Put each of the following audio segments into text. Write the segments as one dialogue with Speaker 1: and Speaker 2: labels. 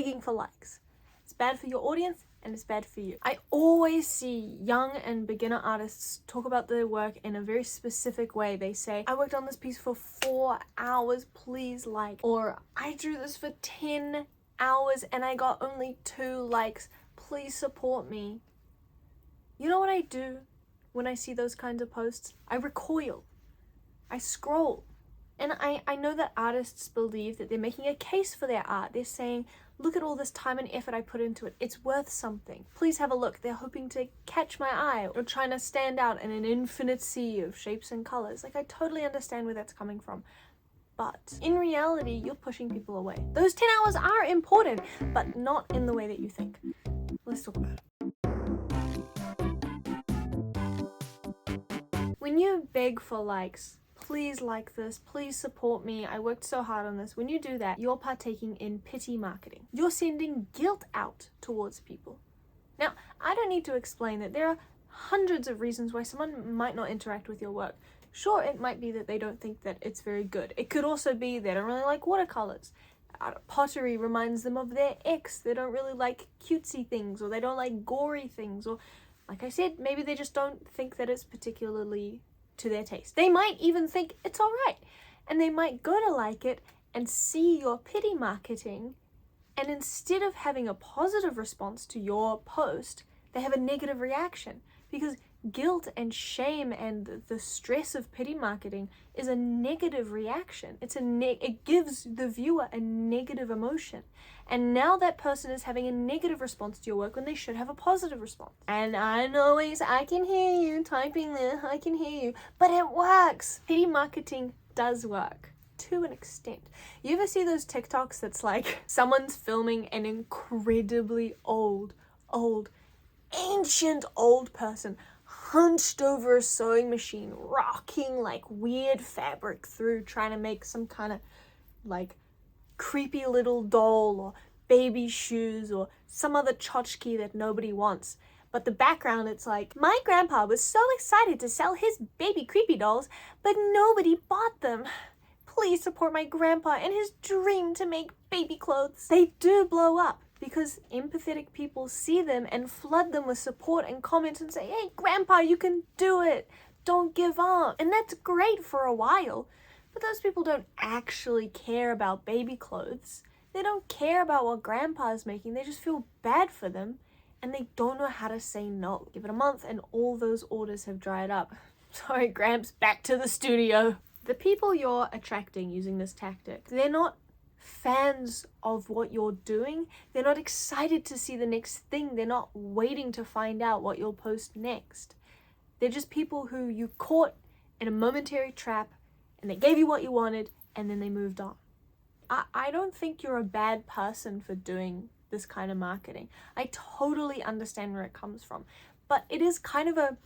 Speaker 1: begging for likes. It's bad for your audience and it's bad for you. I always see young and beginner artists talk about their work in a very specific way. They say, I worked on this piece for 4 hours, please like. Or I drew this for 10 hours and I got only 2 likes, please support me. You know what I do when I see those kinds of posts? I recoil. I scroll. And I know that artists believe that they're making a case for their art. They're saying, look at all this time and effort I put into it. It's worth something. Please have a look. They're hoping to catch my eye or trying to stand out in an infinite sea of shapes and colors. Like, I totally understand where that's coming from. But in reality, you're pushing people away. Those 10 hours are important, but not in the way that you think. Let's talk about it. When you beg for likes, please like this, please support me, I worked so hard on this. When you do that, you're partaking in pity marketing. You're sending guilt out towards people. Now, I don't need to explain that there are hundreds of reasons why someone might not interact with your work. Sure, it might be that they don't think that it's very good. It could also be they don't really like watercolors. Pottery reminds them of their ex. They don't really like cutesy things, or they don't like gory things, or like I said, maybe they just don't think that it's particularly to their taste. They might even think it's alright, and they might go to like it and see your pity marketing, and instead of having a positive response to your post, they have a negative reaction, because guilt and shame and the stress of pity marketing is a negative reaction. It gives the viewer a negative emotion, and now that person is having a negative response to your work when they should have a positive response. And I know I can hear you typing there, I can hear you, but it works. Pity marketing does work to an extent. You ever see those TikToks that's like someone's filming an incredibly ancient old person hunched over a sewing machine, rocking like weird fabric through, trying to make some kind of like creepy little doll or baby shoes or some other tchotchke that nobody wants. But the background, it's like, my grandpa was so excited to sell his baby creepy dolls, but nobody bought them. Please support my grandpa and his dream to make baby clothes. They do blow up, because empathetic people see them and flood them with support and comments and say, hey, grandpa, you can do it. Don't give up. And that's great for a while, but those people don't actually care about baby clothes. They don't care about what grandpa is making. They just feel bad for them, and they don't know how to say no. Give it a month and all those orders have dried up. Sorry, Gramps, back to the studio. The people you're attracting using this tactic, they're not fans of what you're doing. They're not excited to see the next thing. They're not waiting to find out what you'll post next. They're just people who you caught in a momentary trap, and they gave you what you wanted, and then they moved on. I don't think you're a bad person for doing this kind of marketing. I totally understand where it comes from, but it is kind of a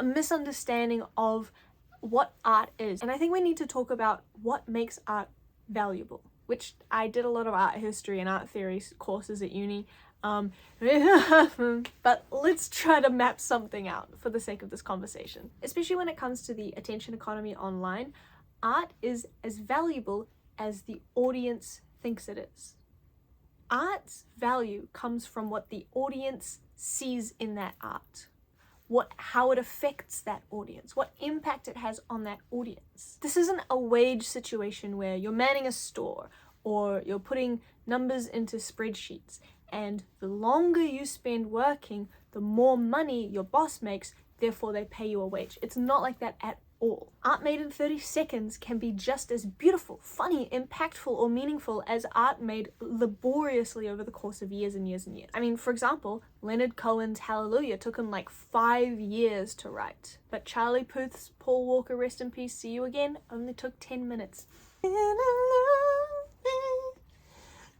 Speaker 1: misunderstanding of what art is. And I think we need to talk about what makes art valuable, which I did a lot of art history and art theory courses at uni. But let's try to map something out for the sake of this conversation. Especially when it comes to the attention economy online, art is as valuable as the audience thinks it is. Art's value comes from what the audience sees in that art, how it affects that audience, what impact it has on that audience. This isn't a wage situation where you're manning a store or you're putting numbers into spreadsheets, and the longer you spend working, the more money your boss makes, therefore they pay you a wage. It's not like that at all. Art made in 30 seconds can be just as beautiful, funny, impactful, or meaningful as art made laboriously over the course of years and years and years. I mean, for example, Leonard Cohen's Hallelujah took him like 5 years to write, but Charlie Puth's Paul Walker, rest in peace, see you again, only took 10 minutes.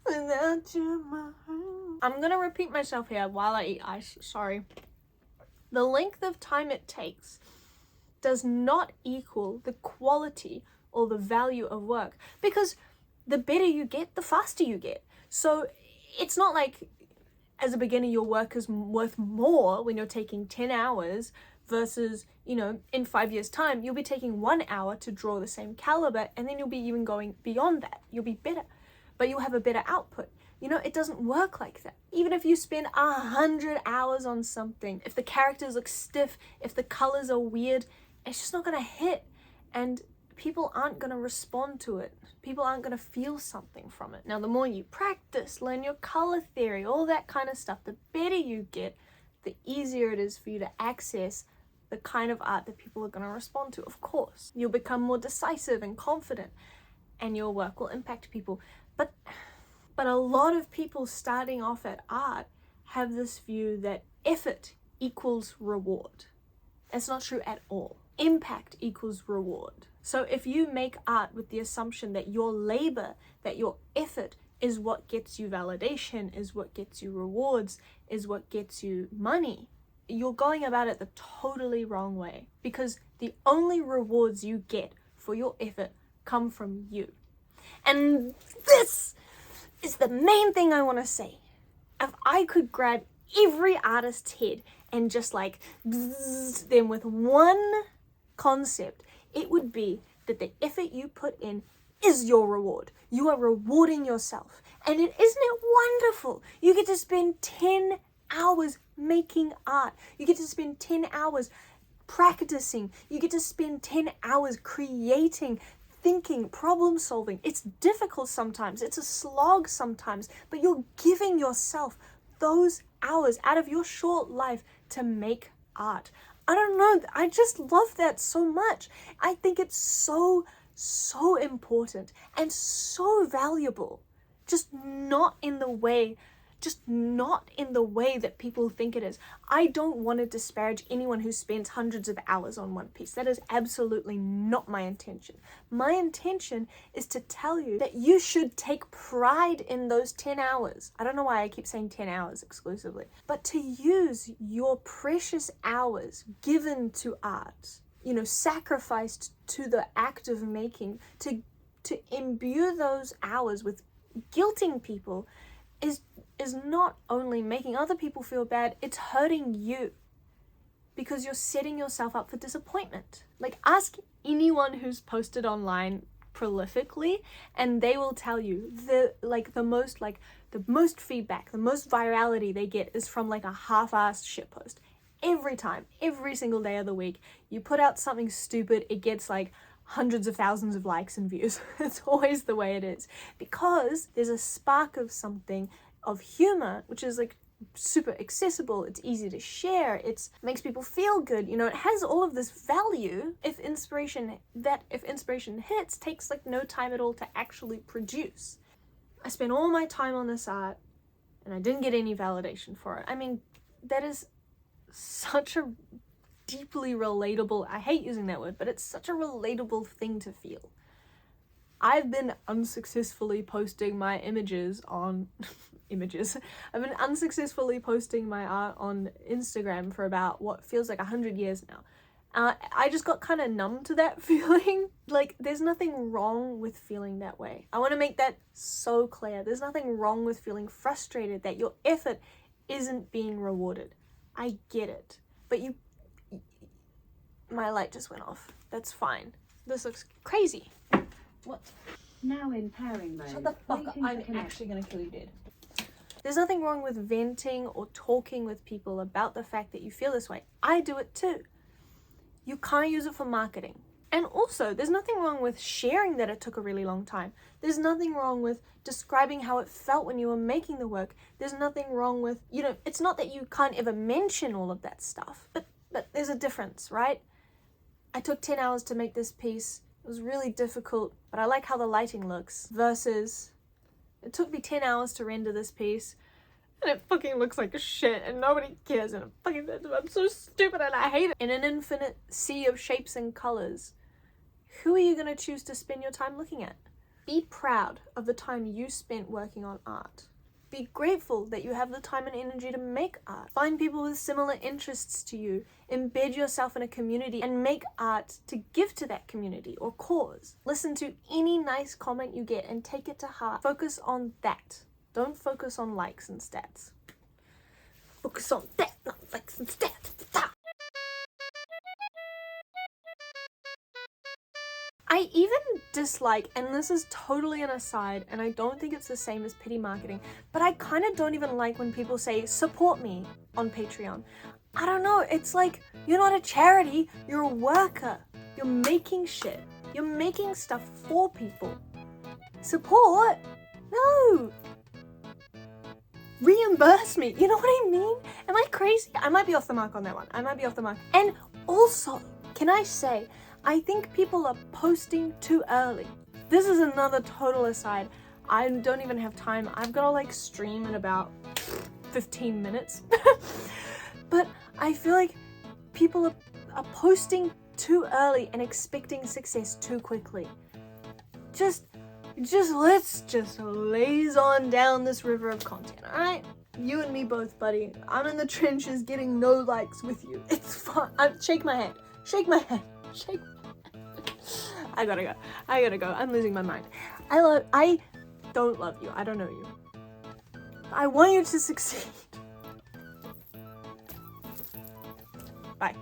Speaker 1: Without you, I'm gonna repeat myself here while I eat ice, sorry. The length of time it takes does not equal the quality or the value of work, because the better you get, the faster you get. So it's not like as a beginner your work is worth more when you're taking 10 hours versus, you know, in 5 years time you'll be taking 1 hour to draw the same caliber, and then you'll be even going beyond that. You'll be better. but you'll have a better output. You know, it doesn't work like that. Even if you spend 100 hours on something, if the characters look stiff, if the colors are weird, it's just not gonna hit. And people aren't gonna respond to it. People aren't gonna feel something from it. Now, the more you practice, learn your color theory, all that kind of stuff, the better you get, the easier it is for you to access the kind of art that people are gonna respond to. Of course, you'll become more decisive and confident, and your work will impact people. But a lot of people starting off at art have this view that effort equals reward. It's not true at all. Impact equals reward. So if you make art with the assumption that your labor, that your effort is what gets you validation, is what gets you rewards, is what gets you money, you're going about it the totally wrong way, because the only rewards you get for your effort come from you. And this is the main thing I want to say. If I could grab every artist's head and just like them with one concept, it would be that the effort you put in is your reward. You are rewarding yourself. And isn't it wonderful? You get to spend 10 hours making art. You get to spend 10 hours practicing. You get to spend 10 hours creating, thinking, problem solving. It's difficult sometimes, it's a slog sometimes, but you're giving yourself those hours out of your short life to make art. I don't know, I just love that so much. I think it's so important and so valuable, just not in the way that people think it is. I don't want to disparage anyone who spends hundreds of hours on one piece. That is absolutely not my intention. My intention is to tell you that you should take pride in those 10 hours. I don't know why I keep saying 10 hours exclusively, but to use your precious hours given to art, you know, sacrificed to the act of making, to imbue those hours with guilting people is not only making other people feel bad, it's hurting you, because you're setting yourself up for disappointment. Like, ask anyone who's posted online prolifically and they will tell you the most feedback, the most virality they get is from like a half-assed shitpost. Every time, every single day of the week, you put out something stupid, it gets like hundreds of thousands of likes and views. It's always the way it is, because there's a spark of something, of humor, which is like super accessible, it's easy to share, it makes people feel good, you know, it has all of this value. If inspiration hits, takes like no time at all to actually produce. I spent all my time on this art and I didn't get any validation for it. I mean, that is such a deeply relatable, I hate using that word, but it's such a relatable thing to feel. I've been unsuccessfully posting my images on I've been unsuccessfully posting my art on Instagram for about what feels like 100 years now. I just got kind of numb to that feeling. Like, there's nothing wrong with feeling that way. I want to make that so clear. There's nothing wrong with feeling frustrated that your effort isn't being rewarded. I get it. But my light just went off. That's fine. This looks crazy. What?
Speaker 2: Now in pairing mode.
Speaker 1: Shut the fuck up. I'm actually gonna kill you dead. There's nothing wrong with venting or talking with people about the fact that you feel this way. I do it too. You can't use it for marketing. And also, there's nothing wrong with sharing that it took a really long time. There's nothing wrong with describing how it felt when you were making the work. There's nothing wrong with, you know, it's not that you can't ever mention all of that stuff, but there's a difference, right? I took 10 hours to make this piece. It was really difficult, but I like how the lighting looks, versus it took me 10 hours to render this piece and it fucking looks like shit and nobody cares and I'm so stupid and I hate it. In an infinite sea of shapes and colors, who are you going to choose to spend your time looking at? Be proud of the time you spent working on art. Be grateful that you have the time and energy to make art. Find people with similar interests to you. Embed yourself in a community and make art to give to that community or cause. Listen to any nice comment you get and take it to heart. Focus on that. Don't focus on likes and stats. Focus on that, not likes and stats. I even dislike, and this is totally an aside, and I don't think it's the same as pity marketing, but I kind of don't even like when people say, support me on Patreon. I don't know, it's like, you're not a charity, you're a worker. You're making shit. You're making stuff for people. Support? No. Reimburse me. You know what I mean? Am I crazy? I might be off the mark on that one. I might be off the mark. And also, can I say, I think people are posting too early. This is another total aside. I don't even have time. I've got to like stream in about 15 minutes. But I feel like people are posting too early and expecting success too quickly. Let's just laze on down this river of content, alright? You and me both, buddy. I'm in the trenches getting no likes with you. It's fun. Shake my hand. Shake my hand. Shake my hand. I gotta go. I'm losing my mind. I don't love you. I don't know you. I want you to succeed. Bye.